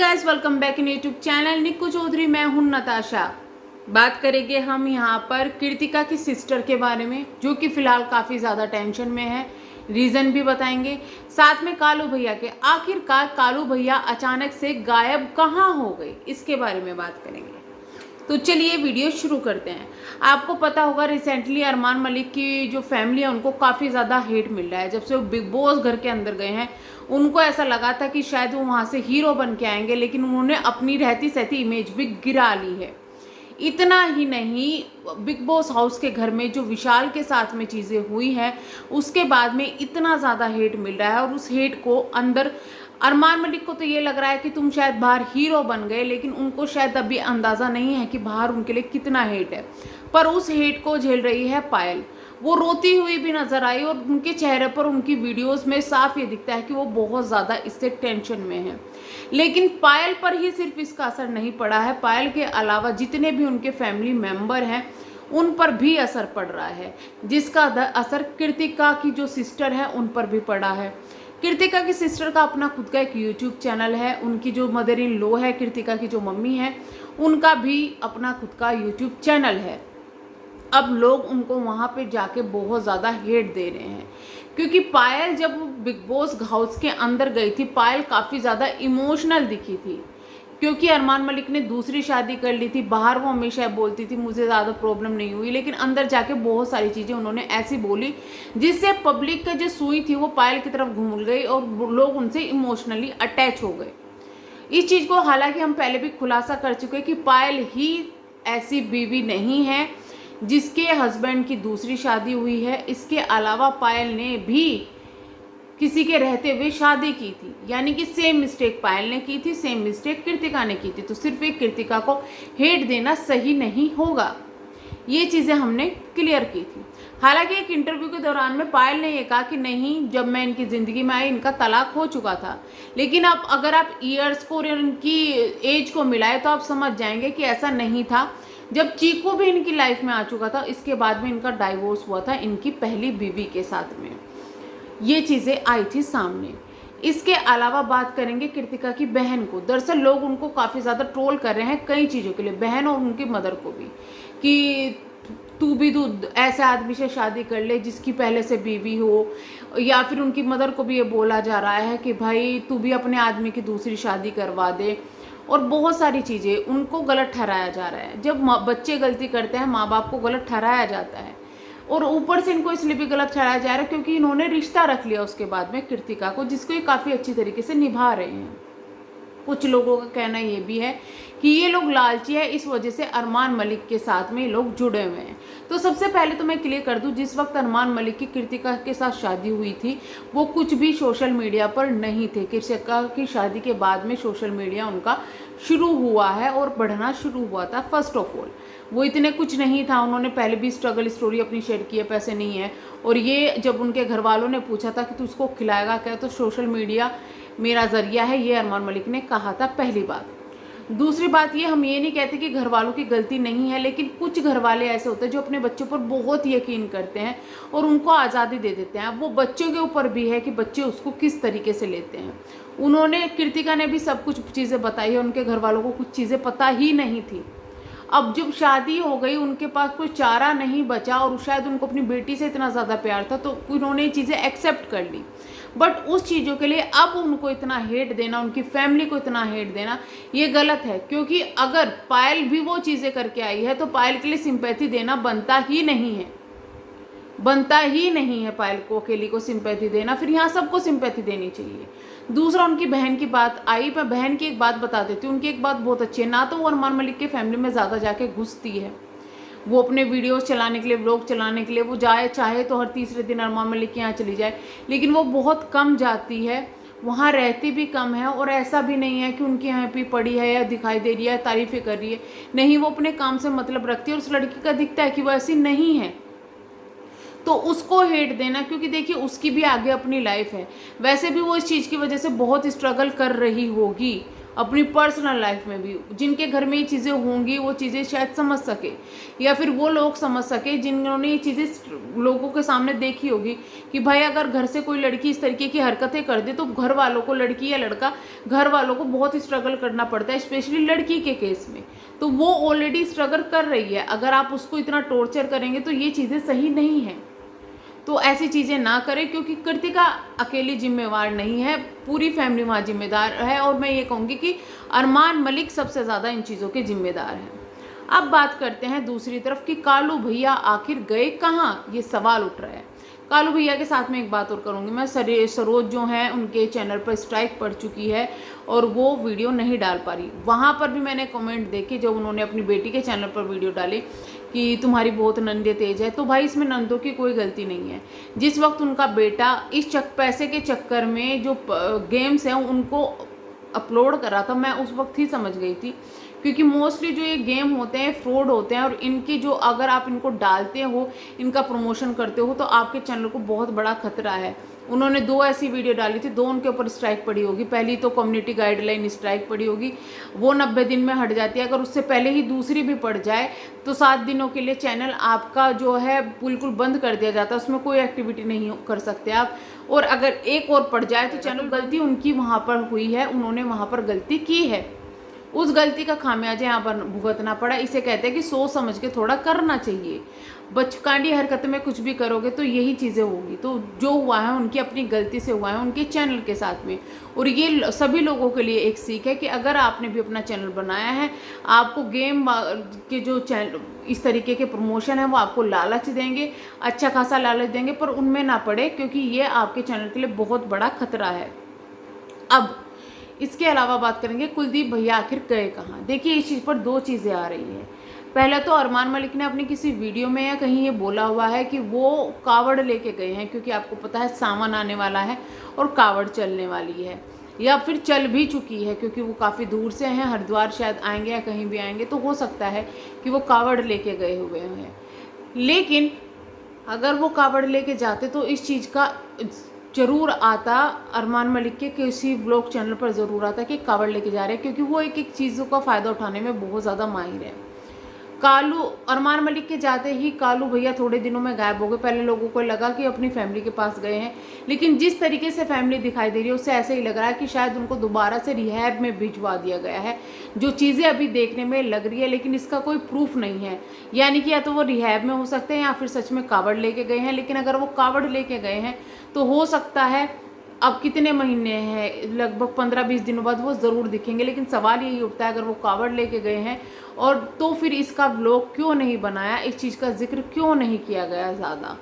Guys, welcome back in YouTube channel Nikku Chaudhary. मैं हूं नताशा। बात करेंगे हम यहाँ पर कृतिका की सिस्टर के बारे में, जो कि फिलहाल काफ़ी ज़्यादा टेंशन में है। रीज़न भी बताएंगे, साथ में कालू भैया के आखिरकार कालू भैया अचानक से गायब कहाँ हो गए, इसके बारे में बात करेंगे। तो चलिए वीडियो शुरू करते हैं। आपको पता होगा रिसेंटली अरमान मलिक की जो फैमिली है उनको काफ़ी ज़्यादा हेट मिल रहा है। जब से वो बिग बॉस घर के अंदर गए हैं उनको ऐसा लगा था कि शायद वो वहाँ से हीरो बन के आएंगे, लेकिन उन्होंने अपनी रहती सहती इमेज भी गिरा ली है। इतना ही नहीं, बिग बॉस हाउस के घर में जो विशाल के साथ में चीज़ें हुई हैं उसके बाद में इतना ज़्यादा हेट मिल रहा है। और उस हेट को अंदर अरमान मलिक को तो ये लग रहा है कि तुम शायद बाहर हीरो बन गए, लेकिन उनको शायद अभी अंदाज़ा नहीं है कि बाहर उनके लिए कितना हेट है। पर उस हेट को झेल रही है पायल। वो रोती हुई भी नजर आई और उनके चेहरे पर, उनकी वीडियोस में साफ ये दिखता है कि वो बहुत ज़्यादा इससे टेंशन में है। लेकिन पायल पर ही सिर्फ इसका असर नहीं पड़ा है, पायल के अलावा जितने भी उनके फैमिली मेंबर हैं उन पर भी असर पड़ रहा है, जिसका असर कृतिका की जो सिस्टर है उन पर भी पड़ा है। कृतिका की सिस्टर का अपना खुद का एक यूट्यूब चैनल है। उनकी जो मदर इन लॉ है, कृतिका की जो मम्मी है, उनका भी अपना खुद का यूट्यूब चैनल है। अब लोग उनको वहाँ पे जाके बहुत ज़्यादा हेट दे रहे हैं, क्योंकि पायल जब बिग बॉस हाउस के अंदर गई थी, पायल काफ़ी ज़्यादा इमोशनल दिखी थी, क्योंकि अरमान मलिक ने दूसरी शादी कर ली थी। बाहर वो हमेशा बोलती थी मुझे ज़्यादा प्रॉब्लम नहीं हुई, लेकिन अंदर जाके बहुत सारी चीज़ें उन्होंने ऐसी बोली जिससे पब्लिक का जो सुई थी वो पायल की तरफ घूम गई और लोग उनसे इमोशनली अटैच हो गए। इस चीज़ को हालांकि हम पहले भी खुलासा कर चुके कि पायल ही ऐसी बीवी नहीं है जिसके हस्बैंड की दूसरी शादी हुई है। इसके अलावा पायल ने भी किसी के रहते हुए शादी की थी, यानी कि सेम मिस्टेक पायल ने की थी, सेम मिस्टेक कृतिका ने की थी। तो सिर्फ एक कृतिका को हेट देना सही नहीं होगा, ये चीज़ें हमने क्लियर की थी। हालांकि एक इंटरव्यू के दौरान में पायल ने यह कहा कि नहीं, जब मैं इनकी ज़िंदगी में आई इनका तलाक हो चुका था। लेकिन अब अगर आप ईयर्स को और इनकी एज को मिलाए तो आप समझ जाएंगे कि ऐसा नहीं था। जब चीकू भी इनकी लाइफ में आ चुका था, इसके बाद में इनका डाइवोर्स हुआ था इनकी पहली बीवी के साथ में। ये चीज़ें आई थी सामने। इसके अलावा बात करेंगे कृतिका की बहन को। दरअसल लोग उनको काफ़ी ज़्यादा ट्रोल कर रहे हैं कई चीज़ों के लिए, बहन और उनकी मदर को भी, कि तू भी ऐसे आदमी से शादी कर ले जिसकी पहले से बीवी हो, या फिर उनकी मदर को भी ये बोला जा रहा है कि भाई तू भी अपने आदमी की दूसरी शादी करवा दे। और बहुत सारी चीज़ें उनको गलत ठहराया जा रहा है। जब बच्चे गलती करते हैं माँ बाप को गलत ठहराया जाता है, और ऊपर से इनको इसलिए भी गलत ठहराया जा रहा है क्योंकि इन्होंने रिश्ता रख लिया उसके बाद में कृतिका को, जिसको ये काफ़ी अच्छी तरीके से निभा रहे हैं। कुछ लोगों का कहना ये भी है कि ये लोग लालची है, इस वजह से अरमान मलिक के साथ में ये लोग जुड़े हुए हैं। तो सबसे पहले तो मैं क्लियर कर दूं, जिस वक्त अरमान मलिक की कृतिका के साथ शादी हुई थी वो कुछ भी सोशल मीडिया पर नहीं थे। कृतिका की शादी के बाद में सोशल मीडिया उनका शुरू हुआ है और बढ़ना शुरू हुआ था। फर्स्ट ऑफ ऑल वो इतने कुछ नहीं था, उन्होंने पहले भी स्ट्रगल स्टोरी अपनी शेयर की है, पैसे नहीं है। और ये जब उनके घर वालों ने पूछा था कि तू उसको खिलाएगा क्या, तो सोशल मीडिया मेरा जरिया है, ये अरमान मलिक ने कहा था, पहली बात। दूसरी बात ये, हम ये नहीं कहते कि घर वालों की गलती नहीं है, लेकिन कुछ घर वाले ऐसे होते हैं जो अपने बच्चों पर बहुत यकीन करते हैं और उनको आज़ादी दे देते हैं। अब वो बच्चों के ऊपर भी है कि बच्चे उसको किस तरीके से लेते हैं। उन्होंने, कृतिका ने भी सब कुछ चीज़ें बताई है, उनके घर वालों को कुछ चीज़ें पता ही नहीं थी। अब जब शादी हो गई उनके पास कोई चारा नहीं बचा, और शायद उनको अपनी बेटी से इतना ज़्यादा प्यार था तो उन्होंने ये चीज़ें एक्सेप्ट कर ली। बट उस चीज़ों के लिए अब उनको इतना हेट देना, उनकी फैमिली को इतना हेट देना, ये गलत है। क्योंकि अगर पायल भी वो चीज़ें करके आई है तो पायल के लिए सिंपैथी देना बनता ही नहीं है, बनता ही नहीं है पायल को अकेली को सिंपैथी देना। फिर यहाँ सबको सिंपैथी देनी चाहिए। दूसरा, उनकी बहन की बात आई, मैं बहन की एक बात बता देती हूँ। उनकी एक बात बहुत अच्छी है, ना तो वो अरमान मलिक के फैमिली में ज़्यादा जाके घुसती है। वो अपने वीडियोस चलाने के लिए, व्लॉग चलाने के लिए वो जाए, चाहे तो हर तीसरे दिन अरमान मलिक के यहाँ चली जाए, लेकिन वो बहुत कम जाती है, वहाँ रहती भी कम है। और ऐसा भी नहीं है कि उनकी यहाँ पे पड़ी है या दिखाई दे रही है, तारीफ़ें कर रही है, नहीं, वो अपने काम से मतलब रखती है। और उस लड़की का दिखता है कि वो ऐसी नहीं है, तो उसको हेट देना, क्योंकि देखिए उसकी भी आगे अपनी लाइफ है। वैसे भी वो इस चीज़ की वजह से बहुत स्ट्रगल कर रही होगी, अपनी पर्सनल लाइफ में भी। जिनके घर में ये चीज़ें होंगी वो चीज़ें शायद समझ सके, या फिर वो लोग समझ सके जिन्होंने ये चीज़ें लोगों के सामने देखी होगी कि भाई अगर घर से कोई लड़की इस तरीके की हरकतें कर दे तो घर वालों को, लड़की या लड़का, घर वालों को बहुत स्ट्रगल करना पड़ता है, स्पेशली लड़की के केस में। तो वो ऑलरेडी स्ट्रगल कर रही है, अगर आप उसको इतना टॉर्चर करेंगे तो ये चीज़ें सही नहीं हैं। तो ऐसी चीज़ें ना करें, क्योंकि कृतिका अकेली जिम्मेवार नहीं है, पूरी फैमिली वहाँ जिम्मेदार है। और मैं ये कहूँगी कि अरमान मलिक सबसे ज़्यादा इन चीज़ों के जिम्मेदार हैं। अब बात करते हैं दूसरी तरफ कि कालू भैया आखिर गए कहाँ, ये सवाल उठ रहा है। कालू भैया के साथ में एक बात और करूँगी मैं, सरोज जो हैं उनके चैनल पर स्ट्राइक पड़ चुकी है और वो वीडियो नहीं डाल पा रही। वहाँ पर भी मैंने कमेंट देखे जब उन्होंने अपनी बेटी के चैनल पर वीडियो डाले कि तुम्हारी बहुत नंदे तेज है। तो भाई इसमें नंदों की कोई गलती नहीं है। जिस वक्त उनका बेटा इस पैसे के चक्कर में जो गेम्स हैं उनको अपलोड करा था, मैं उस वक्त ही समझ गई थी, क्योंकि मोस्टली जो ये गेम होते हैं फ्रॉड होते हैं, और इनकी जो अगर आप इनको डालते हो, इनका प्रमोशन करते हो, तो आपके चैनल को बहुत बड़ा खतरा है। उन्होंने 2 ऐसी वीडियो डाली थी, 2 उनके ऊपर स्ट्राइक पड़ी होगी। पहली तो कम्युनिटी गाइडलाइन स्ट्राइक पड़ी होगी, वो 90 दिन में हट जाती है। अगर उससे पहले ही दूसरी भी पड़ जाए तो 7 दिनों के लिए चैनल आपका जो है बिल्कुल बंद कर दिया जाता है, उसमें कोई एक्टिविटी नहीं कर सकते आप। और अगर एक और पड़ जाए तो चैनल, गलती उनकी वहाँ पर हुई है, उन्होंने वहाँ पर गलती की है, उस गलती का खामियाजा यहाँ पर भुगतना पड़ा। इसे कहते हैं कि सोच समझ के थोड़ा करना चाहिए। बचकानी हरकत में कुछ भी करोगे तो यही चीज़ें होगी। तो जो हुआ है उनकी अपनी गलती से हुआ है, उनके चैनल के साथ में। और ये सभी लोगों के लिए एक सीख है कि अगर आपने भी अपना चैनल बनाया है, आपको गेम के जो चैनल इस तरीके के प्रमोशन है वो आपको लालच देंगे, अच्छा खासा लालच देंगे, पर उनमें ना पड़े, क्योंकि ये आपके चैनल के लिए बहुत बड़ा खतरा है। अब इसके अलावा बात करेंगे कुलदीप भैया आखिर गए कहाँ। देखिए इस चीज़ पर 2 चीज़ें आ रही हैं। पहला तो अरमान मलिक ने अपनी किसी वीडियो में या कहीं ये बोला हुआ है कि वो कावड़ लेके गए हैं, क्योंकि आपको पता है सावन आने वाला है और कावड़ चलने वाली है, या फिर चल भी चुकी है, क्योंकि वो काफ़ी दूर से हैं, हरिद्वार शायद आएंगे या कहीं भी आएंगे, तो हो सकता है कि वो कावड़ लेके गए हुए हैं। लेकिन अगर वो कावड़ लेके जाते तो इस चीज़ का जरूर आता, अरमान मलिक के किसी व्लॉग चैनल पर ज़रूर आता कि कावड़ लेके जा रहे हैं, क्योंकि वो एक एक चीज़ों का फ़ायदा उठाने में बहुत ज़्यादा माहिर है। अरमान मलिक के जाते ही कालू भैया थोड़े दिनों में गायब हो गए। पहले लोगों को लगा कि अपनी फैमिली के पास गए हैं, लेकिन जिस तरीके से फैमिली दिखाई दे रही है उससे ऐसे ही लग रहा है कि शायद उनको दोबारा से रिहैब में भिजवा दिया गया है, जो चीज़ें अभी देखने में लग रही है, लेकिन इसका कोई प्रूफ नहीं है। यानी कि या तो वो रिहैब में हो सकते हैं या फिर सच में कावड़ लेके गए हैं। लेकिन अगर वो कावड़ लेके गए हैं तो हो सकता है, अब कितने महीने हैं, लगभग 15-20 दिनों बाद वो ज़रूर दिखेंगे। लेकिन सवाल यही उठता है, अगर वो कावड़ लेके गए हैं और तो फिर इसका व्लॉग क्यों नहीं बनाया, इस चीज़ का जिक्र क्यों नहीं किया गया ज़्यादा,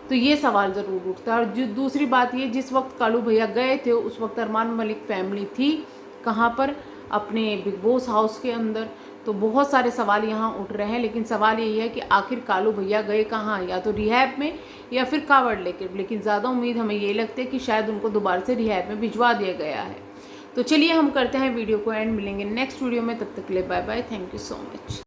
तो ये सवाल ज़रूर उठता है। और जो दूसरी बात ये, जिस वक्त कालू भैया गए थे उस वक्त अरमान मलिक फैमिली थी कहाँ पर, अपने बिग बॉस हाउस के अंदर। तो बहुत सारे सवाल यहाँ उठ रहे हैं, लेकिन सवाल यही है कि आखिर कालू भैया गए कहाँ, या तो रिहैब में या फिर कावड़ लेकर। लेकिन ज़्यादा उम्मीद हमें ये लगती है कि शायद उनको दोबारा से रिहैब में भिजवा दिया गया है। तो चलिए हम करते हैं वीडियो को एंड, मिलेंगे नेक्स्ट वीडियो में, तब तक के लिए bye bye, thank you so much.